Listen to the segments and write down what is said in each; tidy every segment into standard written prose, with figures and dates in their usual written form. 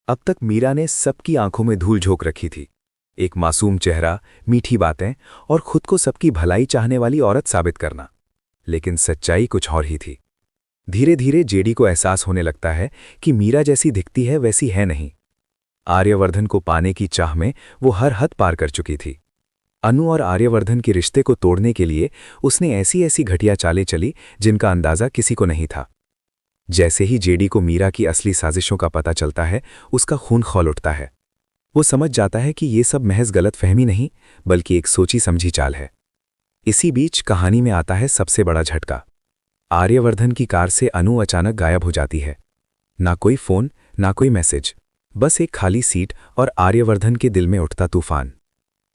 अब तक मीरा ने सबकी आंखों में धूल झोंक रखी थी। एक मासूम चेहरा, मीठी बातें और खुद को सबकी भलाई चाहने वाली औरत साबित करना। लेकिन सच्चाई कुछ और ही थी। धीरे धीरे जेडी को एहसास होने लगता है कि मीरा जैसी दिखती है वैसी है नहीं। आर्यवर्धन को पाने की चाह में वो हर हद पार कर चुकी थी। अनु और आर्यवर्धन के रिश्ते को तोड़ने के लिए उसने ऐसी ऐसी घटिया चालें चली जिनका अंदाजा किसी को नहीं था। जैसे ही जेडी को मीरा की असली साजिशों का पता चलता है, उसका खून खौल उठता है। वो समझ जाता है कि ये सब महज गलतफहमी नहीं, बल्कि एक सोची समझी चाल है। इसी बीच कहानी में आता है सबसे बड़ा झटका। आर्यवर्धन की कार से अनु अचानक गायब हो जाती है। ना कोई फोन, ना कोई मैसेज, बस एक खाली सीट और आर्यवर्धन के दिल में उठता तूफान।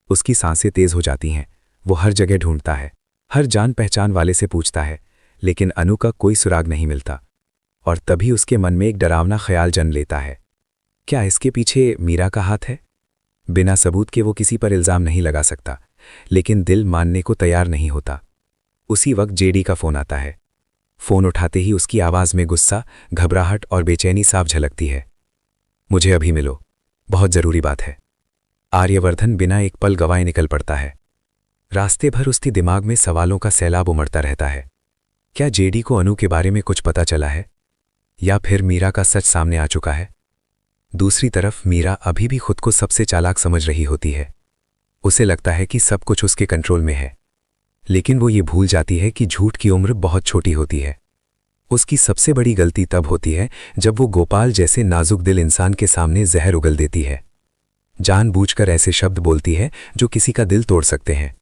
उसकी सांसें तेज हो जाती हैं। वो हर जगह ढूंढता है, हर जान पहचान वाले से पूछता है, लेकिन अनु का कोई सुराग नहीं मिलता। और तभी उसके मन में एक डरावना ख्याल जन्म लेता है। क्या इसके पीछे मीरा का हाथ है? बिना सबूत के वो किसी पर इल्जाम नहीं लगा सकता, लेकिन दिल मानने को तैयार नहीं होता। उसी वक्त जेडी का फोन आता है। फोन उठाते ही उसकी आवाज में गुस्सा, घबराहट और बेचैनी साफ झलकती है। मुझे अभी मिलो, बहुत जरूरी बात है। आर्यवर्धन बिना एक पल गवाए निकल पड़ता है। रास्ते भर उसके दिमाग में सवालों का सैलाब उमड़ता रहता है। क्या जेडी को अनु के बारे में कुछ पता चला है, या फिर मीरा का सच सामने आ चुका है? दूसरी तरफ मीरा अभी भी खुद को सबसे चालाक समझ रही होती है। उसे लगता है कि सब कुछ उसके कंट्रोल में है, लेकिन वो ये भूल जाती है कि झूठ की उम्र बहुत छोटी होती है। उसकी सबसे बड़ी गलती तब होती है जब वो गोपाल जैसे नाजुक दिल इंसान के सामने जहर उगल देती है। जानबूझकर ऐसे शब्द बोलती है जो किसी का दिल तोड़ सकते हैं।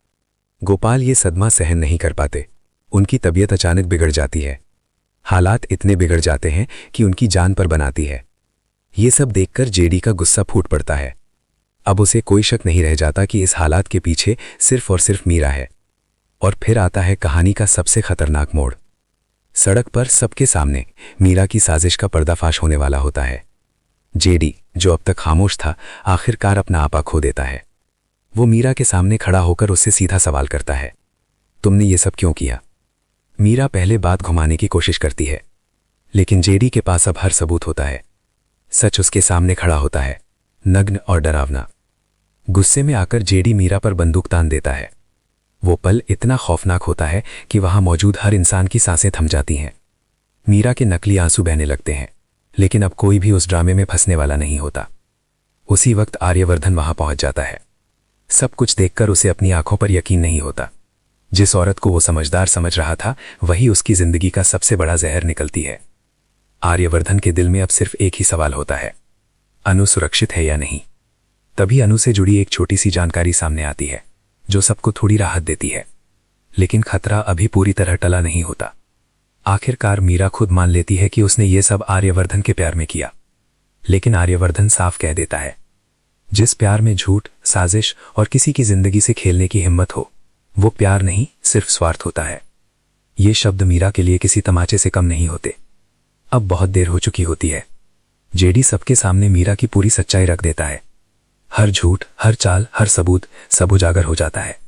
गोपाल ये सदमा सहन नहीं कर पाते। उनकी तबीयत अचानक बिगड़ जाती है। हालात इतने बिगड़ जाते हैं कि उनकी जान पर बनाती है। ये सब देखकर जेडी का गुस्सा फूट पड़ता है। अब उसे कोई शक नहीं रह जाता कि इस हालात के पीछे सिर्फ और सिर्फ मीरा है। और फिर आता है कहानी का सबसे खतरनाक मोड़। सड़क पर सबके सामने मीरा की साजिश का पर्दाफाश होने वाला होता है। जेडी, जो अब तक खामोश था, आखिरकार अपना आपा खो देता है। वो मीरा के सामने खड़ा होकर उससे सीधा सवाल करता है, तुमने ये सब क्यों किया? मीरा पहले बात घुमाने की कोशिश करती है, लेकिन जेडी के पास अब हर सबूत होता है। सच उसके सामने खड़ा होता है, नग्न और डरावना। गुस्से में आकर जेडी मीरा पर बंदूक तान देता है। वो पल इतना खौफनाक होता है कि वहां मौजूद हर इंसान की सांसें थम जाती हैं। मीरा के नकली आंसू बहने लगते हैं, लेकिन अब कोई भी उस ड्रामे में फंसने वाला नहीं होता। उसी वक्त आर्यवर्धन वहां पहुंच जाता है। सब कुछ देखकर उसे अपनी आंखों पर यकीन नहीं होता। जिस औरत को वो समझदार समझ रहा था, वही उसकी जिंदगी का सबसे बड़ा जहर निकलती है। आर्यवर्धन के दिल में अब सिर्फ एक ही सवाल होता है, अनु सुरक्षित है या नहीं? तभी अनु से जुड़ी एक छोटी सी जानकारी सामने आती है, जो सबको थोड़ी राहत देती है। लेकिन खतरा अभी पूरी तरह टला नहीं होता। आखिरकार मीरा खुद मान लेती है कि उसने ये सब आर्यवर्धन के प्यार में किया। लेकिन आर्यवर्धन साफ कह देता है, जिस प्यार में झूठ, साजिश और किसी की जिंदगी से खेलने की हिम्मत हो, वो प्यार नहीं, सिर्फ स्वार्थ होता है। ये शब्द मीरा के लिए किसी तमाचे से कम नहीं होते। अब बहुत देर हो चुकी होती है। जेडी सबके सामने मीरा की पूरी सच्चाई रख देता है। हर झूठ, हर चाल, हर सबूत सब उजागर हो जाता है।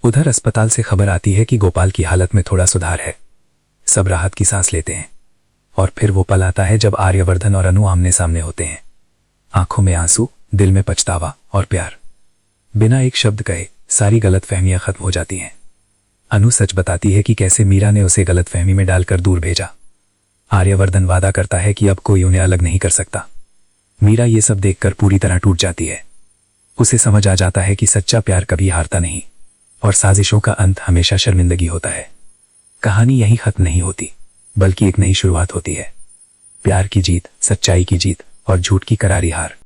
उधर अस्पताल से खबर आती है कि गोपाल की हालत में थोड़ा सुधार है। सब राहत की सांस लेते हैं। और फिर वो पल आता है जब आर्यवर्धन और अनु आमने सामने होते हैं। आंखों में आंसू, दिल में पछतावा और प्यार। बिना एक शब्द कहे सारी गलतफहमियां खत्म हो जाती हैं। अनु सच बताती है कि कैसे मीरा ने उसे गलतफहमी में डालकर दूर भेजा। आर्यवर्धन वादा करता है कि अब कोई उन्हें अलग नहीं कर सकता। मीरा ये सब देखकर पूरी तरह टूट जाती है। उसे समझ आ जाता है कि सच्चा प्यार कभी हारता नहीं, और साजिशों का अंत हमेशा शर्मिंदगी होता है। कहानी यहीं खत्म नहीं होती, बल्कि एक नई शुरुआत होती है। प्यार की जीत, सच्चाई की जीत और झूठ की करारी हार।